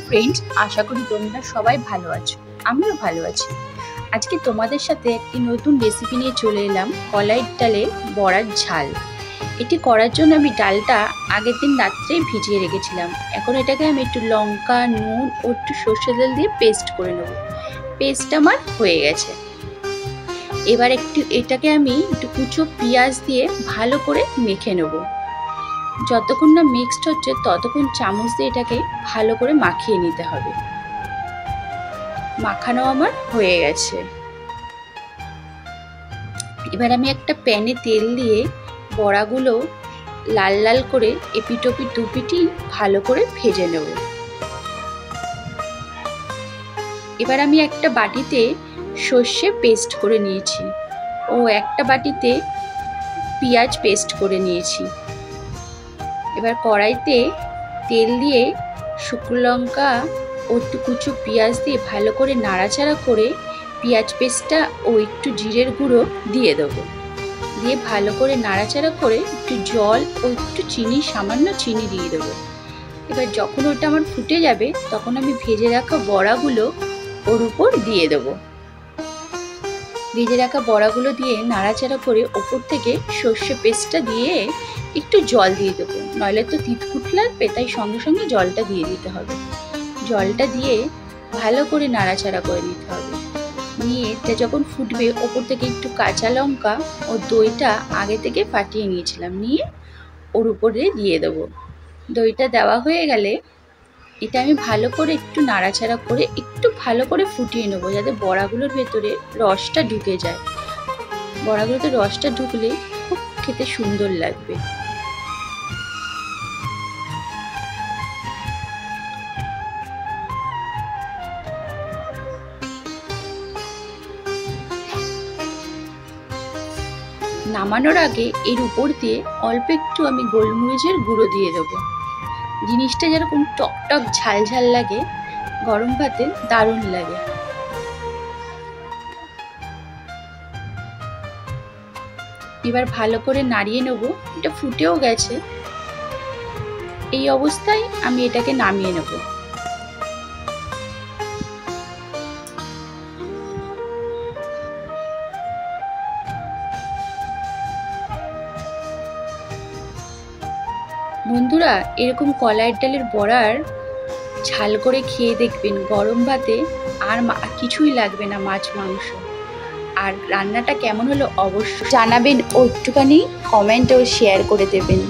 Friends, আশা করি তোমরা সবাই ভালো আছো। আমিও ভালো আছি। আজকে তোমাদের সাথে একটি নতুন রেসিপি নিয়ে চলে এলাম, কলাইয়ের ডালে বড়ার ঝাল। এটি করার জন্য আমি ডালটা আগের দিন রাত্রেই ভিজিয়ে রেখেছিলাম। এখন এটাকে আমি একটু লঙ্কা, নুন ও একটু সর্ষে তেল দিয়ে পেস্ট করে নেব। পেস্ট আমার হয়ে গেছে। এবার এটাকে আমি একটু কুচো পেঁয়াজ দিয়ে ভালো করে মেখে নেব। যতক্ষণ না মিক্সড হচ্ছে ততক্ষণ চামচ দিয়ে এটাকে ভালো করে মাখিয়ে নিতে হবে। মাখানো আমার হয়ে গেছে। এবার আমি একটা প্যানে তেল দিয়ে বড়াগুলো লাল লাল করে এপিটোপিট দুপিটি ভালো করে ভেজে নেব। এবার আমি একটা বাটিতে সর্ষে পেস্ট করে নিয়েছি ও একটা বাটিতে পেঁয়াজ পেস্ট করে নিয়েছি। এবার কড়াইতে তেল দিয়ে শুকনো লঙ্কা ও একটু কুচো পেঁয়াজ দিয়ে ভালো করে নাড়াচাড়া করে পেঁয়াজ পেস্টটা ও একটু জিরের গুঁড়ো দিয়ে দেবো। দিয়ে ভালো করে নাড়াচাড়া করে একটু জল ও একটু চিনি, সামান্য চিনি দিয়ে দেবো। এবার যখন ওটা আমার ফুটে যাবে তখন আমি ভেজে রাখা বড়াগুলো ওর উপর দিয়ে দেবো। ভেজে রাখা বড়াগুলো দিয়ে নাড়াচাড়া করে ওপর থেকে সর্ষে পেস্টটা দিয়ে একটু জল দিয়ে দেবো, নইলে তো তিতকুট লাগবে, তাই সঙ্গে সঙ্গে জলটা দিয়ে দিতে হবে। জলটা দিয়ে ভালো করে নাড়াচাড়া করে নিতে হবে। নিয়ে এটা যখন ফুটবে ওপর থেকে একটু কাঁচা লঙ্কা ও দইটা আগে থেকে ফাটিয়ে নিয়েছিলাম নিয়ে ওর উপরে দিয়ে দেবো। দইটা দেওয়া হয়ে গেলে এটা আমি ভালো করে একটু নাড়াচাড়া করে একটু ভালো করে ফুটিয়ে নেবো, যাতে বড়াগুলোর ভেতরে রসটা ঢুকে যায়। বড়াগুলোতে রসটা ঢুকলে খুব খেতে সুন্দর লাগবে। নামানোর আগে এর উপর দিয়ে অল্প একটু আমি গোলমরিচের গুঁড়ো দিয়ে দেবো। জিনিসটা যেরকম টকটক ঝাল ঝাল লাগে, গরম ভাতে দারুণ লাগে। এবার ভালো করে নাড়িয়ে নেব। এটা ফুটেও গেছে। এই অবস্থায় আমি এটাকে নামিয়ে নেব। বন্ধুরা, এরকম কলাইয়ের ডালের বড়ার ঝাল করে খেয়ে দেখবেন, গরম ভাতে আর কিছুই লাগবে না, মাছ মাংস। আর রান্নাটা কেমন হলো অবশ্যই জানাবেন ও একটুখানি কমেন্ট ও শেয়ার করে দেবেন।